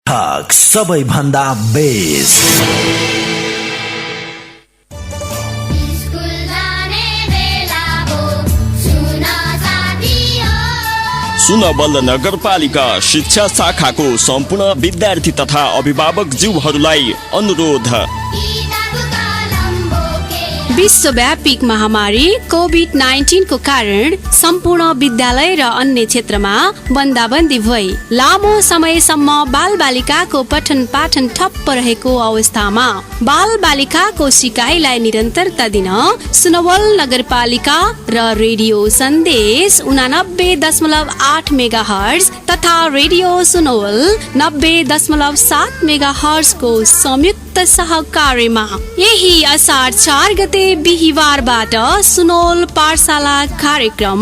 ठक सबैभन्दा बेस्ट। सुनवल नगरपालिका शिक्षा शाखाको सम्पूर्ण विद्यार्थी तथा अभिभावक ज्यूहरूलाई अनुरोध। विश्वव्यापी महामारी कोभिड-19 को कारण सम्पूर्ण विद्यालय र अन्य क्षेत्रमा बन्दाबन्दी भई लामो समयसम्म बालबालिकाको पठन पाठन ठप्प रहेको अवस्थामा बालबालिकाको सिकाइलाई निरन्तरता दिन सुनवल नगरपालिका र रेडियो सन्देश 89.8 मेगाहर्ज तथा रेडियो सुनवल 90.7 मेगाहर्ज को संयुक्त सहकार्यमा यही असार 4 गते बिहिबारबाट सुनवल पाठशाला कार्यक्रम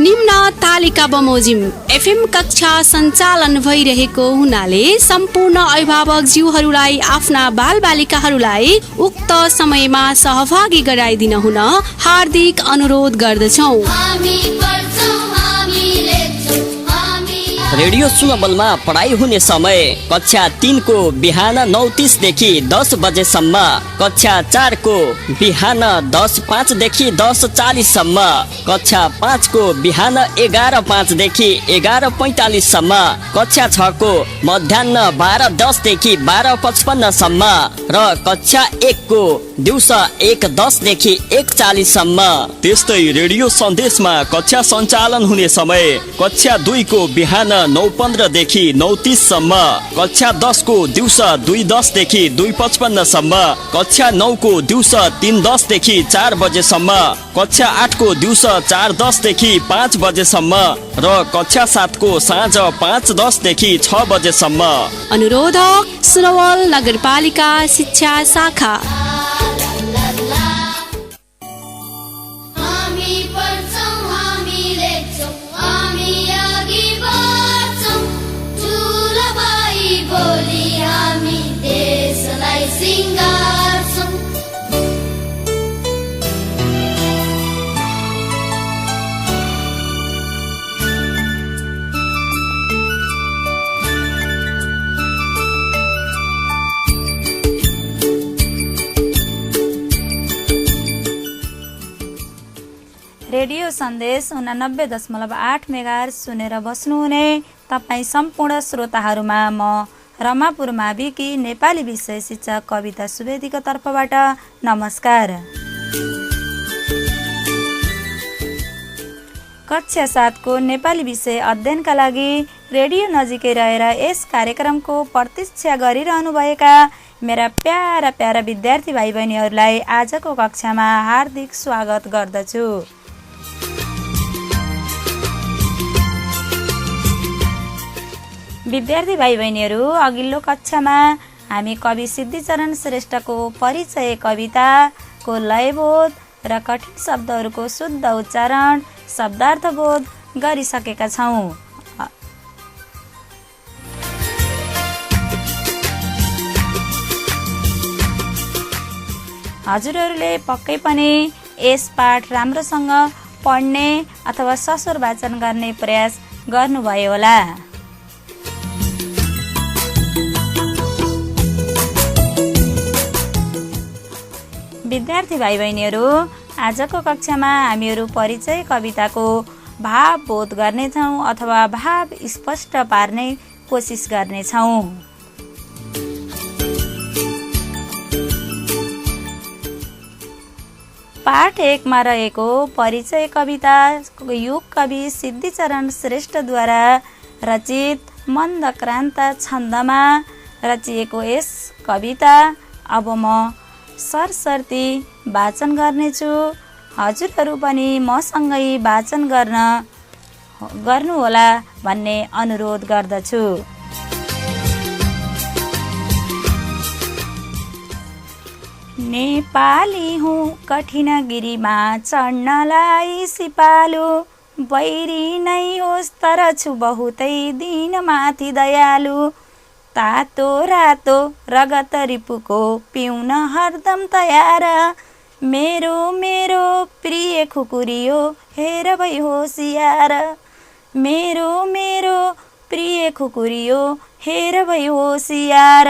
निम्न तालिका बमोजिम एफएम कक्षा सञ्चालन भइरहेको हुनाले सम्पूर्ण अभिभावक ज्यूहरूलाई आफ्ना बालबालिकाहरूलाई उक्त समयमा सहभागी गराइदिन हुन हार्दिक अनुरोध गर्दछौं। रेडियो सुनवलमा पढाइ हुने समय कक्षा 3 को बिहान 9:30 देखि 10 बजेसम्म, कक्षा 4 को बिहान 10:05 देखि 10:40 सम्म, कक्षा 5 को बिहान 11:05 देखि 11:45 सम्म, कक्षा 6 को मध्याह्न 12:10 देखि 12:55 सम्म र कक्षा 1 को दिउँसो 1:10 देखि 1:40 सम्म। त्यस्तै रेडियो सन्देशमा कक्षा सञ्चालन हुने समय कक्षा 2 को बिहान 9:15 देखि 9:30 सम्म, कक्षा 10 को दिउँसो 2:10 देखि 2:55 सम्म, कक्षा 9 को दिउँसो 3:10 देखि 4 बजेसम्म, कक्षा 8 को दिउँसो 4:10 देखि 5 बजेसम्म र कक्षा 7 को साँझ 5:10 देखि 6 बजेसम्म। अनुरोधक सुनवल नगरपालिका शिक्षा शाखा। रेडियो सन्देश 89.8 मेगाहर्ज सुनेर बस्नुहुने तपाईँ सम्पूर्ण श्रोताहरूमा म रमापुर माविकी नेपाली विषय शिक्षक कविता सुवेदीको तर्फबाट नमस्कार। कक्षा 7 को नेपाली विषय अध्ययनका लागि रेडियो नजिकै रहेर यस कार्यक्रमको प्रतीक्षा गरिरहनु भएका मेरा प्यारा प्यारा विद्यार्थी भाइ बहिनीहरूलाई आजको कक्षामा हार्दिक स्वागत गर्दछु। विद्यार्थी भाइ बहिनीहरू, अघिल्लो कक्षामा हामी कवि सिद्धिचरण श्रेष्ठको परिचय कविताको लयबोध र कठिन शब्दहरूको शुद्ध उच्चारण शब्दार्थबोध गरिसकेका छौँ। हजुरहरूले पक्कै पनि यस पाठ राम्रोसँग पढ्ने अथवा सस्वर वाचन गर्ने प्रयास गर्नुभयो होला। विद्यार्थी भाइ बहिनीहरू, आजको कक्षामा हामीहरू परिचय कविताको भाव बोध गर्नेछौँ अथवा भाव स्पष्ट पार्ने कोसिस गर्नेछौँ। पाठ 1 मा रहेको परिचय कविता युग कवि सिद्धिचरण श्रेष्ठद्वारा रचित मन्दक्रान्त छन्दमा रचिएको यस कविता अब म सरसर्ती वाचन गर्नेछु। हजुरहरू पनि मसँगै वाचन गर्नुहोला भन्ने अनुरोध गर्दछु। नेपाली हुँ कठिन गिरीमा चढ्नलाई सिपालु, बैरी नै होस् तर छु बहुतै दिन माथि दयालु, तातो रातो रगत रिपुको पिउन हरदम तयार, मेरो मेरो प्रिय खुकुरियो हेर भई होसियार, मेरो मेरो प्रिय खुकुरियो हेर भई होसियार।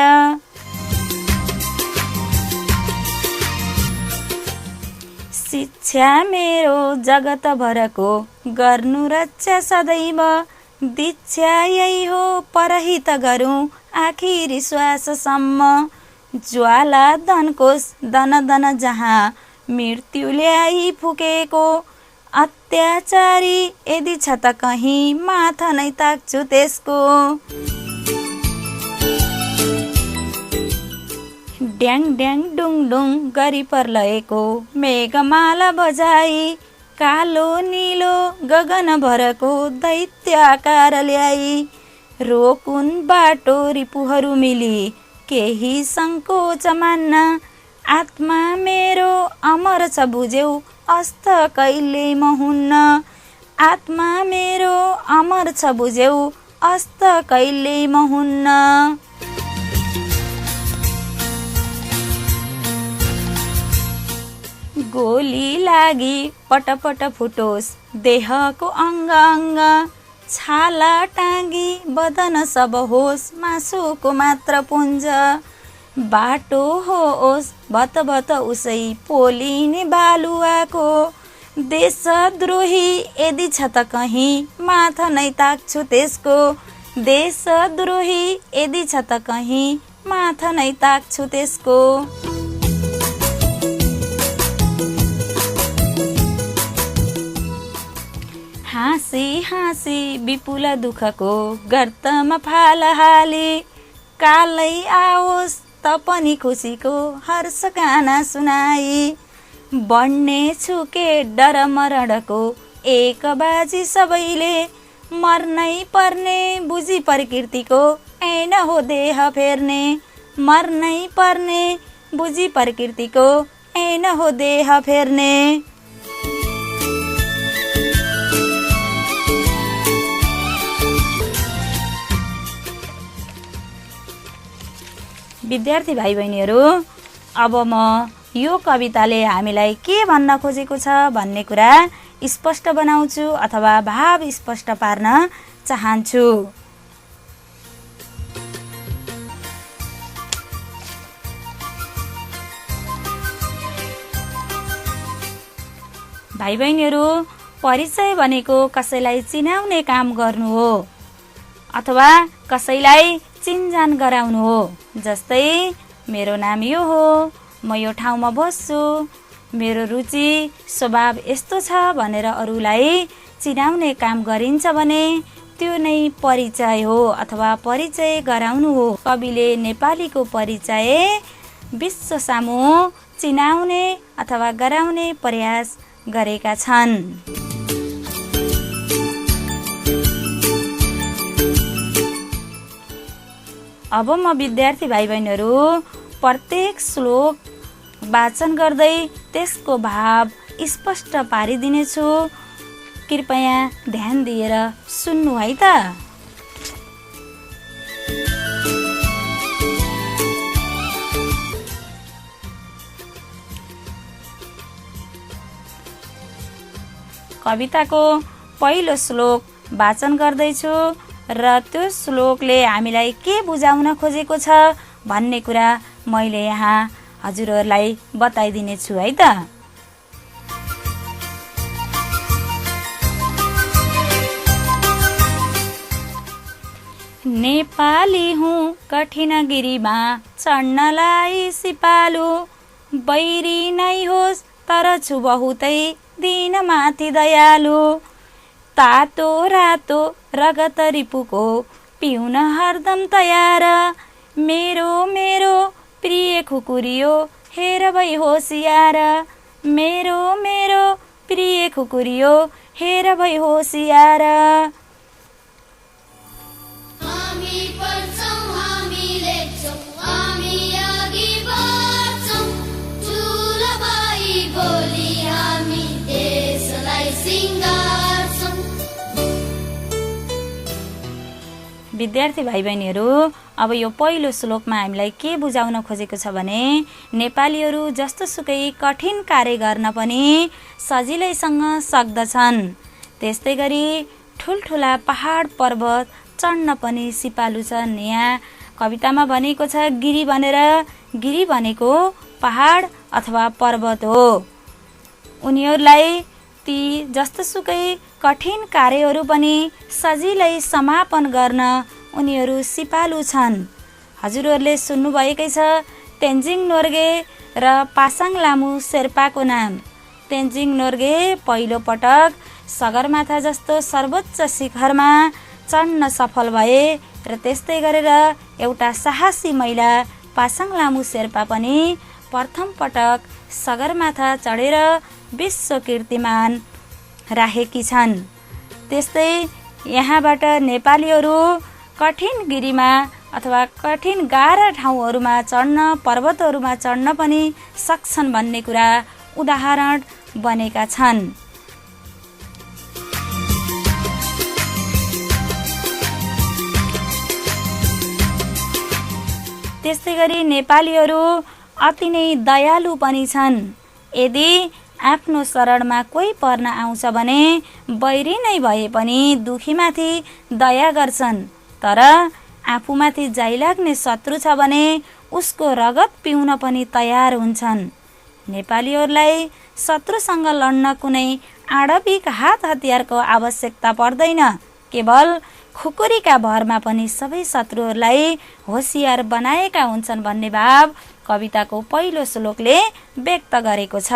शिक्षा मेरो जगत भरको गर्नु रक्षा सदैव, दीक्षा यही हो परहित गरौँ आखिरी श्वाससम्म। ज्वाला धनकोष दन दन जहाँ मृत्यु ल्याई फुकेको, अत्याचारी यदि छ त कहीँ माथा नै ताक्छु त्यसको। ड्याङ ड्याङ डुङ डुङ गरी पर्लएको मेघमाला बजाई, कालो निलो गगन भरको दैत्य आकार ल्याई। रोकुन बाटो रिपुहरू मिली केही सङ्कोच मान्न, आत्मा मेरो अमर छ बुझ्यौ अस्त कहिले म हुन्न। आत्मा मेरो अमर छ बुझ्यौ अस्त कहिले म हुन्न। गोली लागि पटपट फुटोस् देहको अङ्ग अङ्ग, छाला टाँगी बदन सब होस् मासुको मात्र पुञ्ज। बाटो होस् भत भत उसै पोलिने बालुवाको, देशद्रोही यदि छ त कहीँ माथा नै ताक्छु त्यसको। देशद्रोही यदि छ त कहीँ माथा नै ताक्छु त्यसको। हाँसी हाँसी विपुल दुःखको गर्तमा फाल हाली, कालै आओस् त पनि खुसीको हर्ष गाना सुनाई। बढ्ने छुके डर मरणको एक बाजी सबैले, मर्नै पर्ने बुझी प्रकृतिको ऐन हो देह फेर्ने। मर्नै पर्ने बुझी प्रकृतिको ऐन हो देह फेर्ने। विद्यार्थी भाइ बहिनीहरू, अब म यो कविताले हामीलाई के भन्न खोजेको छ भन्ने कुरा स्पष्ट बनाउँछु अथवा भाव स्पष्ट पार्न चाहन्छु। भाइ बहिनीहरू, परिचय भनेको कसैलाई चिनाउने काम गर्नु हो अथवा कसैलाई चिनजान गराउनु हो। जस्तै मेरो नाम यो हो, म यो ठाउँमा बस्छु, मेरो रुचि स्वभाव यस्तो छ भनेर अरूलाई चिनाउने काम गरिन्छ भने त्यो नै परिचय हो अथवा परिचय गराउनु हो। कविले नेपालीको परिचय विश्व सामु चिनाउने अथवा गराउने प्रयास गरेका छन्। अब म विद्यार्थी भाइ बहिनीहरू प्रत्येक श्लोक वाचन गर्दै त्यसको भाव स्पष्ट पारिदिनेछु। कृपया ध्यान दिएर सुन्नु है त। कविताको पहिलो श्लोक वाचन गर्दैछु र त्यो श्लोकले हामीलाई के बुझाउन खोजेको छ भन्ने कुरा मैले यहाँ हजुरहरूलाई बताइदिनेछु है त। नेपाली हुँ कठिन गिरीमा चढ्नलाई सिपालु, बैरी नै होस् तर छु बहुतै दिन माथि दयालु। तातो रातो रगत रिपुको पिउन हरदम तयार, मेरो मेरो प्रिय खुकुरियो हेर भई होसियार। मेरो मेरो प्रिय खुकुरियो हेर भई होसियार। विद्यार्थी भाइ बहिनीहरू, अब यो पहिलो श्लोकमा हामीलाई के बुझाउन खोजेको छ भने नेपालीहरू जस्तो सुकै कठिन कार्य गर्न पनि सजिलैसँग सक्दछन्। त्यस्तै गरी ठुल्ठुला पहाड पर्वत चढ्न पनि सिपालु छन्। यहाँ कवितामा भनेको छ गिरी भनेर, गिरी भनेको पहाड अथवा पर्वत हो। उनीहरूलाई ती जस्तोसुकै कठिन कार्यहरू पनि सजिलै समापन गर्न उनीहरू सिपालु छन्। हजुरहरूले सुन्नुभएकै छ तेन्जिङ नोर्गे र पासाङ लामु शेर्पाको नाम। तेन्जिङ नोर्गे पहिलो पटक सगरमाथा जस्तो सर्वोच्च शिखरमा चढ्न सफल भए र त्यस्तै गरेर एउटा साहसी महिला पासाङ लामु शेर्पा पनि प्रथम पटक सगरमाथा चढेर विश्व कीर्तिमान राखेकी छन्। त्यस्तै यहाँबाट नेपालीहरू कठिन गिरीमा अथवा कठिन गाह्रा ठाउँहरूमा चढ्न, पर्वतहरूमा चढ्न पनि सक्छन् भन्ने कुरा उदाहरण बनेका छन्। त्यस्तै गरी नेपालीहरू अति नै दयालु पनि छन्। यदि आफ्नो शरणमा कोही पर्न आउँछ भने बैरी नै भए पनि दुखीमाथि दया गर्छन्, तर आफूमाथि जाइलाग्ने शत्रु छ भने उसको रगत पिउन पनि तयार हुन्छन्। नेपालीहरूलाई शत्रुसँग लड्न कुनै आणविक हात हतियारको आवश्यकता पर्दैन, केवल खुकुरीका भरमा पनि सबै शत्रुहरूलाई होसियार बनाएका हुन्छन् भन्ने भाव कविताको पहिलो श्लोकले व्यक्त गरेको छ।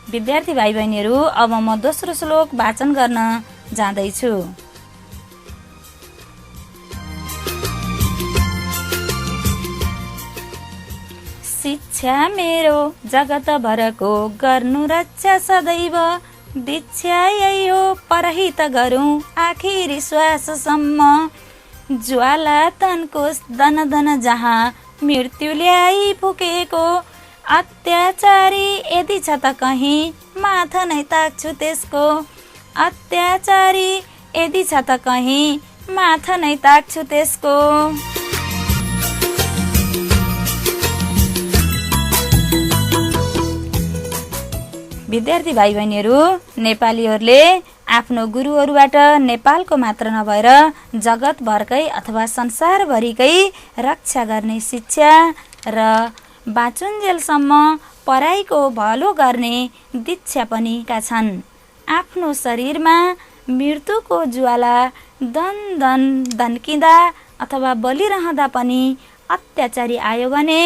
विद्यार्थी भाइ बहिनीहरू, अब म दोस्रो श्लोक वाचन गर्न जाँदैछु। शिक्षा मेरो जगत भरको गर्नु रक्षा सदैव, दीक्षा यही हो परहित गरौँ आखिरी श्वाससम्म। ज्वाला तनको दन दन जहाँ मृत्यु ल्याई फुकेको, अत्याचारी यदि छ त कहीँ माथा नै ताक्छु त्यसको। अत्याचारी यदि छ त कहीँ माथा नै ताक्छु त्यसको। विद्यार्थी भाइ बहिनीहरू, नेपालीहरूले आफ्नो गुरुहरूबाट नेपालको मात्र नभएर जगतभरकै अथवा संसारभरिकै रक्षा गर्ने शिक्षा र बाँचुन्जेलसम्म पराईको भलो गर्ने दीक्षा पनि का छन्। आफ्नो शरीरमा मृत्युको ज्वाला दन दन दन्किँदा अथवा बलिरहँदा पनि अत्याचारी आयो भने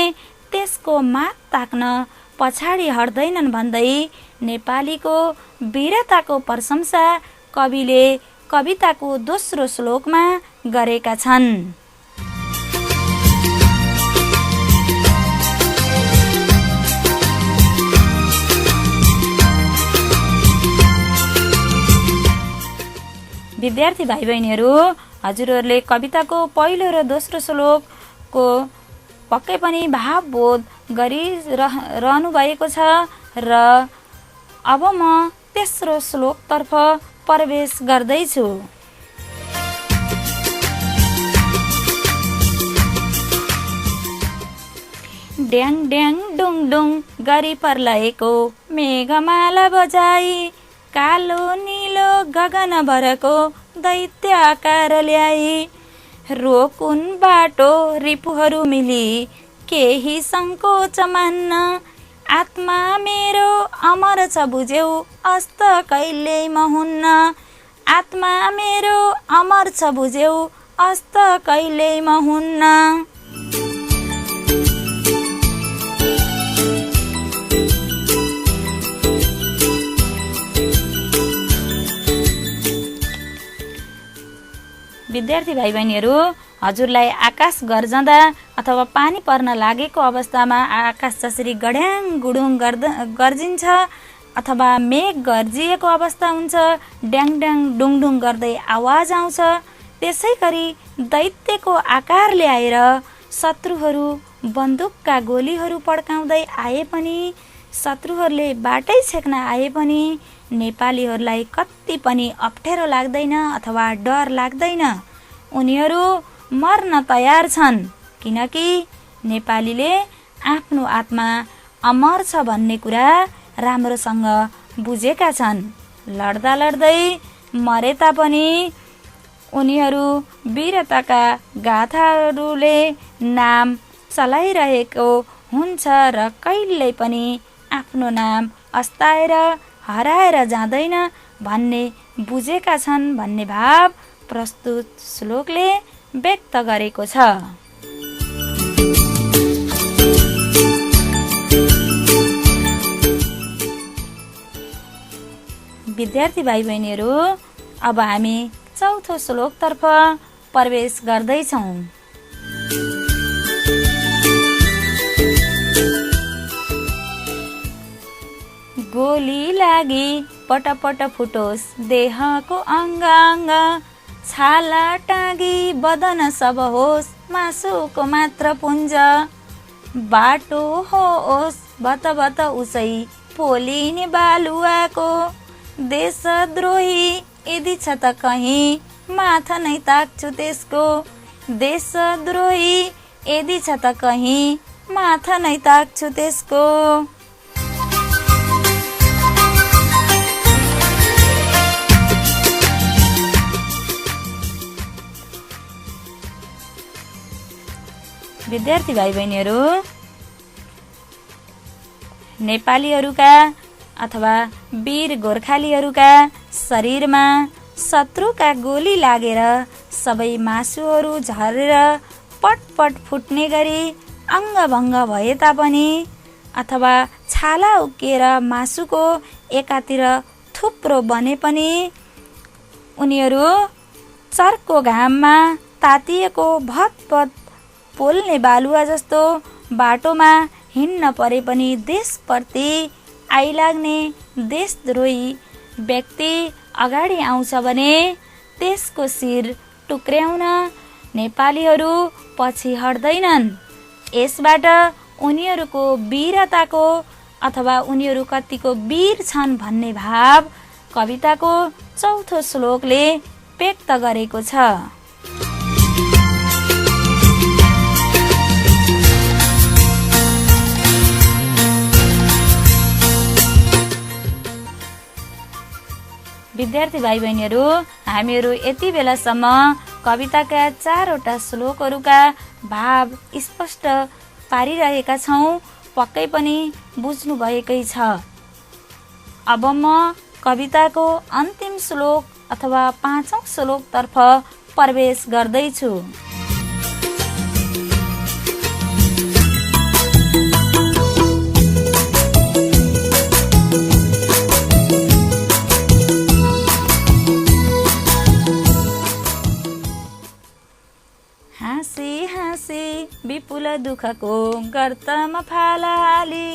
त्यसको मात ताक्न पछाडि हट्दैनन् भन्दै नेपालीको वीरताको प्रशंसा कविले कविताको दोस्रो श्लोकमा गरेका छन्। विद्यार्थी भाइ बहिनीहरू, हजुरहरूले कविताको पहिलो र दोस्रो श्लोकको पक्कै पनि भावबोध गरिरहनु भएको छ र अब म तेस्रो श्लोकतर्फ प्रवेश गर्दैछु। ड्याङ ड्याङ डुङ डुङ गरी पर्लाएको मेघमाला बजाई, कालो निलो गगन भरको दैत्य आकार ल्याई। रोकुन बाटो रिपुहरू मिली केही सङ्कोच मान्न, आत्मा मेरो अमर छ बुझ्यौ अस्त कहिल्यै म हुन्न। आत्मा मेरो अमर छ बुझ्यौ अस्त कहिल्यै म हुन्न। विद्यार्थी भाइ बहिनीहरू, हजुरलाई आकाश गर्जँदा अथवा पानी पर्न लागेको अवस्थामा आकाश जसरी गड्याङ गुडुङ गर्जिन्छ अथवा मेघ गर्जिएको अवस्था हुन्छ, ड्याङ ड्याङ डुङ डुङ गर्दै आवाज आउँछ, त्यसै गरी दैत्यको आकार ल्याएर शत्रुहरू बन्दुकका गोलीहरू पड्काउँदै आए पनि, शत्रुहरूले बाटै छेक्न आए पनि नेपालीहरूलाई कति पनि अप्ठ्यारो लाग्दैन अथवा डर लाग्दैन। उनीहरू मर्न तयार छन्, किनकि नेपालीले आफ्नो आत्मा अमर छ भन्ने कुरा राम्रोसँग बुझेका छन्। लड्दा लड्दै मरे तापनि उनीहरू वीरताका गाथाहरूले नाम चलाइरहेको हुन्छ र कहिल्यै पनि आफ्नो नाम अस्ताएर हराएर जाँदैन भन्ने बुझेका छन् भन्ने भाव प्रस्तुत श्लोकले व्यक्त गरेको छ। विद्यार्थी भाइ बहिनीहरू, अब हामी चौथो श्लोकतर्फ प्रवेश गर्दैछौँ। गोली लागि पटपट फुटोस् देहको अङ्ग, छाला टाँगी बदन सब होस् मासुको मात्र पुञ्ज, बाटो होस् भत भत उसै पोलिने बालुवाको, देशद्रोही यदि छ त कहीँ माथा नै ताक्छु त्यसको, देशद्रोही यदि छ त कहीँ माथा नै ताक्छु त्यसको। विद्यार्थी भाइ बहिनीहरू, नेपालीहरूका अथवा वीर गोर्खालीहरूका शरीरमा शत्रुका गोली लागेर सबै मासुहरू झरेर पटपट फुट्ने गरी अङ्गभङ्ग भए तापनि अथवा छाला उक्किएर मासुको एकातिर थुप्रो बने पनि उनीहरू चर्को घाममा तातिएको भतभत पोल्ने बालुवा जस्तो बाटोमा हिँड्न परे पनि देशप्रति आइलाग्ने देशद्रोही व्यक्ति अगाडि आउँछ भने त्यसको शिर टुक्र्याउन नेपालीहरू पछि हट्दैनन्। यसबाट उनीहरूको वीरताको अथवा उनीहरू कतिको वीर छन् भन्ने भाव कविताको चौथो श्लोकले व्यक्त गरेको छ। विद्यार्थी भाइ बहिनीहरू, हामीहरू यति बेलासम्म कविताका 4वटा श्लोकहरूका भाव स्पष्ट पारिरहेका छौँ। पक्कै पनि बुझ्नु भएकै छ। अब म कविताको अन्तिम श्लोक अथवा 5औं श्लोकतर्फ प्रवेश गर्दैछु। विपुल दुःखको गर्तमा फाला हाली,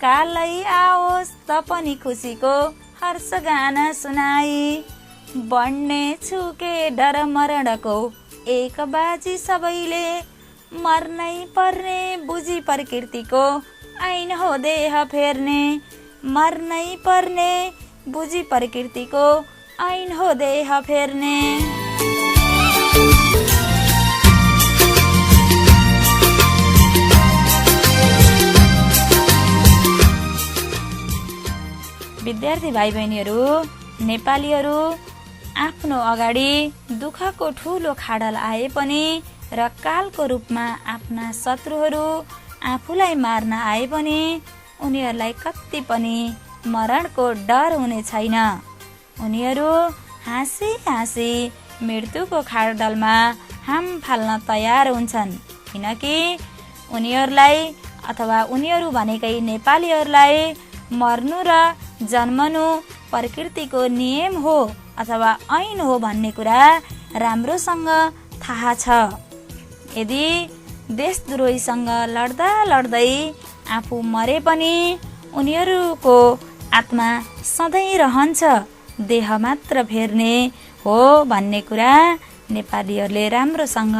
कालै आओस् त पनि खुसीको हर्ष गाना सुनाई, बढ्ने छुके डर मरणको एक बाजी सबैले, मर्नै पर्ने बुझी प्रकृतिको ऐन हो देह फेर्ने, मर्नै पर्ने बुझी प्रकृतिको ऐन हो देह फेर्ने। विद्यार्थी भाइ बहिनीहरू, नेपालीहरू आफ्नो अगाडि दुःखको ठुलो खाडल आए पनि र कालको रूपमा आफ्ना शत्रुहरू आफूलाई मार्न आए पनि उनीहरूलाई कति पनि मरणको डर हुने छैन। उनीहरू हाँसी हाँसी मृत्युको खाडलमा हाम फाल्न तयार हुन्छन्, किनकि उनीहरूलाई अथवा उनीहरू भनेकै नेपालीहरूलाई मर्नु र जन्मनु प्रकृतिको नियम हो अथवा ऐन हो भन्ने कुरा राम्रोसँग थाहा छ। यदि देशद्रोहीसँग लड्दा लड्दै आफू मरे पनि उनीहरूको आत्मा सधैँ रहन्छ, देह मात्र फेर्ने हो भन्ने कुरा नेपालीहरूले राम्रोसँग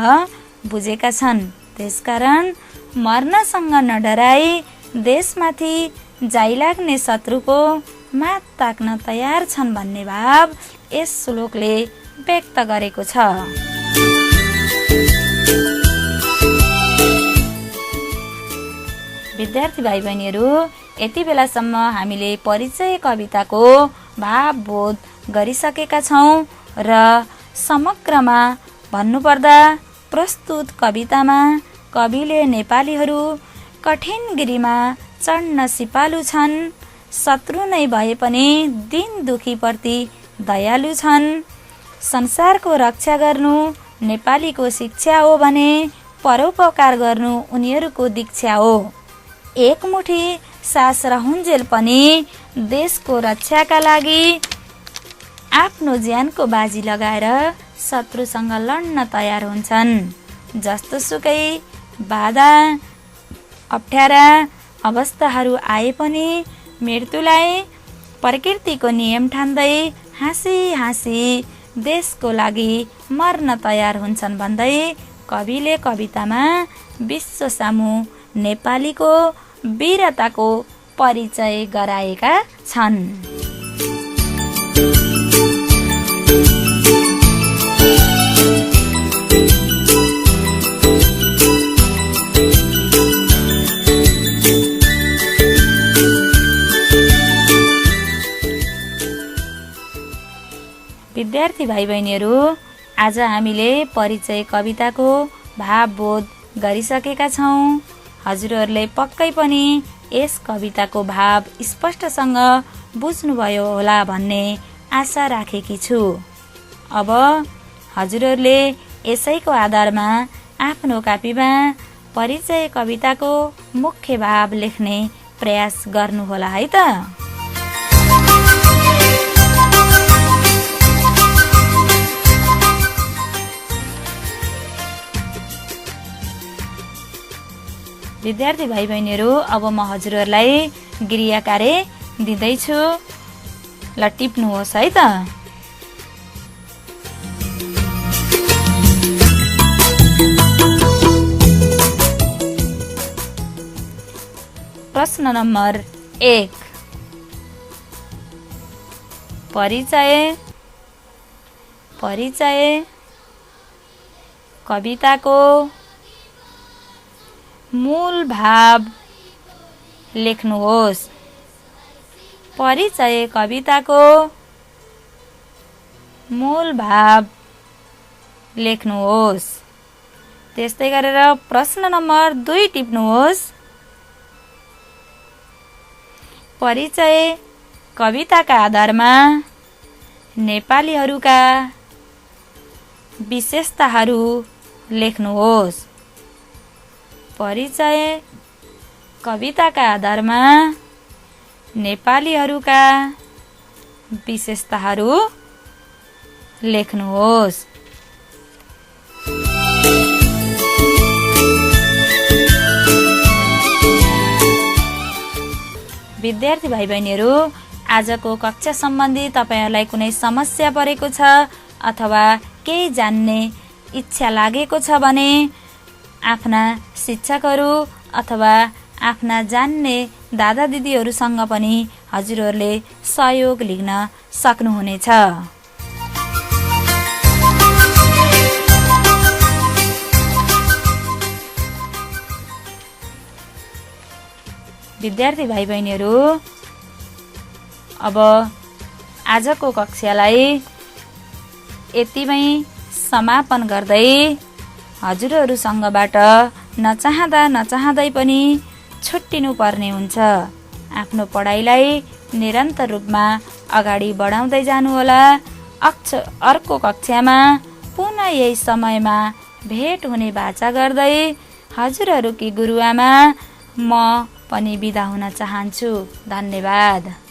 बुझेका छन्। त्यसकारण मर्नसँग नडराई देशमाथि जाइलाग्ने शत्रुको मात ताक्न तयार छन् भन्ने भाव यस श्लोकले व्यक्त गरेको छ। विद्यार्थी भाइ बहिनीहरू, यति बेलासम्म हामीले परिचय कविताको भावबोध गरिसकेका छौँ र समग्रमा भन्नुपर्दा प्रस्तुत कवितामा कविले नेपालीहरू कठिन गिरीमा चढ्न सिपालु छन्, शत्रु नै भए पनि दिन दुखीप्रति दयालु छन्, संसारको रक्षा गर्नु नेपालीको शिक्षा हो भने परोपकार गर्नु उनीहरूको दीक्षा हो। एकमुठी सास रहुन्जेल पनि देशको रक्षाका लागि आफ्नो ज्यानको बाजी लगाएर शत्रुसँग लड्न तयार हुन्छन्। जस्तो सुकै बाधा अप्ठ्यारा अवस्थाहरू आए पनि मृत्युलाई प्रकृतिको नियम ठान्दै हाँसी हाँसी देशको लागि मर्न तयार हुन्छन् भन्दै कविले कवितामा विश्व सामु नेपालीको वीरताको परिचय गराएका छन्। विद्यार्थी भाइ बहिनीहरू, आज हामीले परिचय कविताको भावबोध गरिसकेका छौँ। हजुरहरूले पक्कै पनि यस कविताको भाव स्पष्टसँग बुझ्नुभयो होला भन्ने आशा राखेकी छु। अब हजुरहरूले यसैको आधारमा आफ्नो कापीमा परिचय कविताको मुख्य भाव लेख्ने प्रयास गर्नुहोला है त। विद्यार्थी भाइ बहिनीहरू, अब म हजुरहरूलाई गृह कार्य दिँदैछु, ल टिप्नुहोस् है त। प्रश्न नम्बर 1, परिचय कविताको मूल भाव लेख्नुहोस्। परिचय कविताको मूल भाव लेख्नुहोस्। त्यस्तै गरेर प्रश्न नम्बर 2 टिप्नुहोस्। परिचय कविताका आधारमा नेपालीहरूका विशेषताहरू लेख्नुहोस्। परिचय कविताका आधारमा नेपालीहरूका विशेषताहरू लेख्नुहोस्। विद्यार्थी भाइ बहिनीहरू, आजको कक्षा सम्बन्धी तपाईहरुलाई कुनै समस्या परेको छ अथवा केही जान्ने इच्छा लागेको छ भने आफ्ना शिक्षकहरू अथवा आफ्ना जान्ने दादा दिदीहरूसँग पनि हजुरहरूले सहयोग लिन सक्नुहुनेछ। विद्यार्थी भाइ बहिनीहरू, अब आजको कक्षालाई यतिमै समापन गर्दै हजुरहरूसँगबाट नचाहँदै पनि छुट्टिनु पर्ने हुन्छ। आफ्नो पढाइलाई निरन्तर रूपमा अगाडि बढाउँदै जानुहोला। अर्को कक्षामा पुनः यही समयमा भेट हुने बाचा गर्दै हजुरहरूकी गुरुआमा म पनि बिदा हुन चाहन्छु। धन्यवाद।